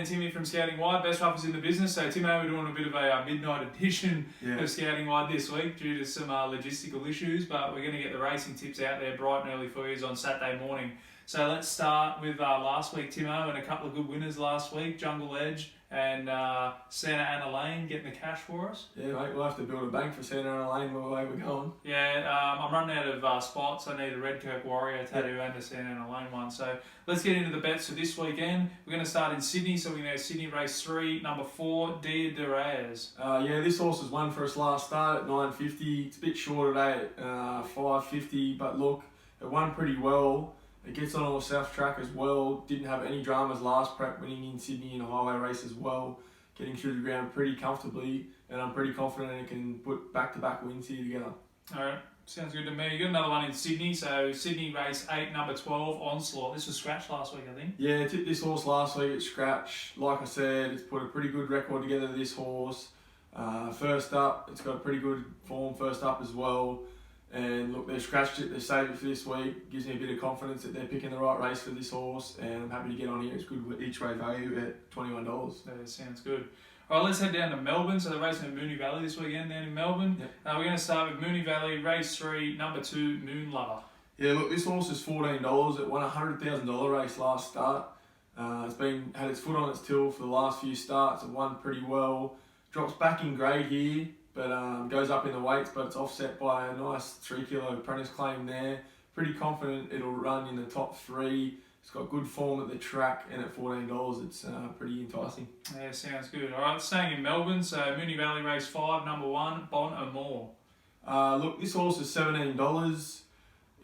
and Timmy from Scouting Wide, best ruffers in the business. So Timmo, we're doing a bit of a midnight edition of Scouting Wide this week due to some logistical issues, but we're going to get the racing tips out there bright and early for you on Saturday morning. So let's start with last week, Timmo, and a couple of good winners last week, Jungle Edge and Santa Ana Lane getting the cash for us. Yeah, mate, we'll have to build a bank for Santa Ana Lane the way we're going. Yeah, I'm running out of spots. I need a Redkirk Warrior tattoo and a Santa Ana Lane one. So let's get into the bets for this weekend. We're going to start in Sydney, so we're going to go Sydney race 3, number 4, Dia de Reyes. Yeah, this horse has won for us last start at $9.50. It's a bit short today at $5.50, but look, it won pretty well. It gets on all South track as well. Didn't have any dramas last prep, winning in Sydney in a highway race as well. Getting through the ground pretty comfortably, and I'm pretty confident it can put back-to-back wins here together. Alright, sounds good to me. You got another one in Sydney, so Sydney race 8, number 12, Onslaught. This was scratched last week, I think. Yeah, I tipped this horse last week at scratch. Like I said, it's put a pretty good record together, this horse. First up, it's got a pretty good form first up as well. And look, they've scratched it, they've saved it for this week. Gives me a bit of confidence that they're picking the right race for this horse, and I'm happy to get on here. It's good each way value at $21. That sounds good. All right, let's head down to Melbourne. So they're racing at Moonee Valley this weekend down in Melbourne. Yep. We're going to start with Moonee Valley, race 3, number 2, Moon Lover. Yeah, look, this horse is $14. It won a $100,000 race last start. It's had its foot on its till for the last few starts. It won pretty well. Drops back in grade here, but goes up in the weights, but it's offset by a nice 3 kilo apprentice claim there. Pretty confident it'll run in the top 3. It's got good form at the track, and at $14 it's pretty enticing. Yeah, sounds good. All right, staying in Melbourne, so Moonee Valley race 5, number 1, Bon Amour. Look, this horse is $17.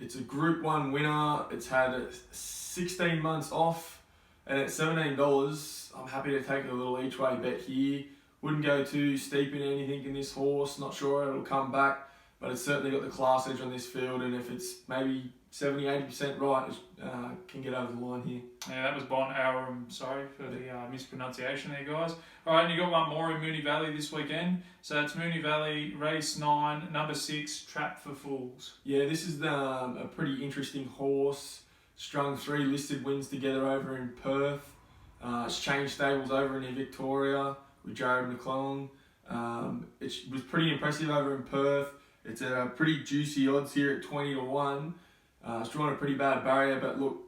It's a Group 1 winner. It's had 16 months off, and at $17, I'm happy to take a little each way bet here. Wouldn't go too steep in anything in this horse. Not sure it'll come back, but it's certainly got the class edge on this field, and if it's maybe 70-80% right, it can get over the line here. Yeah, that was Bon Amour. Sorry for the mispronunciation there, guys. All right, and you got one more in Moonee Valley this weekend. So it's Moonee Valley race 9, number 6, Trap for Fools. Yeah, this is a pretty interesting horse. Strung 3 listed wins together over in Perth. It's changed stables over in Victoria with Jared McClellan. It was pretty impressive over in Perth. It's at a pretty juicy odds here at 20-1. It's drawn a pretty bad barrier, but look,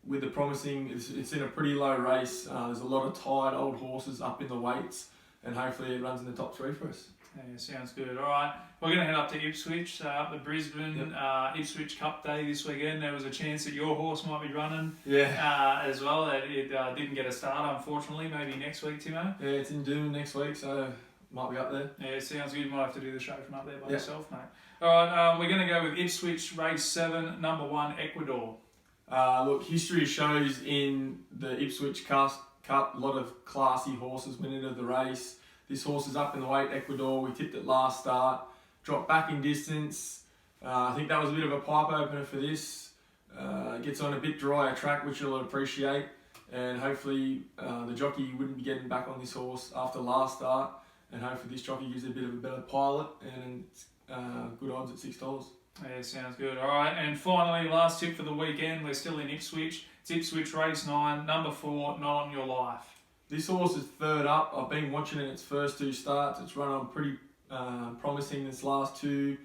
with the promising, it's in a pretty low race. There's a lot of tired old horses up in the weights, and hopefully it runs in the top 3 for us. Yeah, sounds good. All right, we're going to head up to Ipswich, up to Brisbane, Ipswich Cup Day this weekend. There was a chance that your horse might be running as well. It didn't get a start, unfortunately. Maybe next week, Timmo? Yeah, it's in Doom next week, so might be up there. Yeah, sounds good. You might have to do the show from up there by yourself, mate. All right, we're going to go with Ipswich race 7, number 1, Ecuador. Look, history shows in the Ipswich Cup, a lot of classy horses winning of the race. This horse is up in the weight, Ecuador. We tipped it last start. Dropped back in distance. I think that was a bit of a pipe opener for this. Gets on a bit drier track, which you'll appreciate. And hopefully the jockey wouldn't be getting back on this horse after last start. And hopefully this jockey gives it a bit of a better pilot. And it's good odds at $6. Yeah, sounds good. All right, and finally, last tip for the weekend. We're still in Ipswich. It's Ipswich race 9, number 4, Not On Your Life. This horse is 3rd up. I've been watching it in its first 2 starts. It's run on pretty promising this last 2.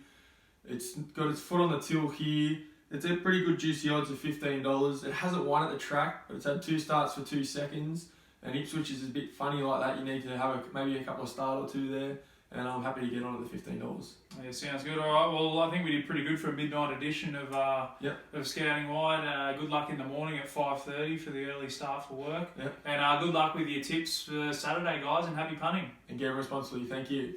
It's got its foot on the till here. It's at pretty good juicy odds of $15. It hasn't won at the track, but it's had 2 starts for 2 seconds. And Ipswich is a bit funny like that. You need to have maybe a couple of start or 2 there. And I'm happy to get on at the $15. Yeah, sounds good. All right, well, I think we did pretty good for a midnight edition of Scouting Wide. Good luck in the morning at 5:30 for the early start for work. Yep. And good luck with your tips for Saturday, guys, and happy punting. And get responsibly. Thank you.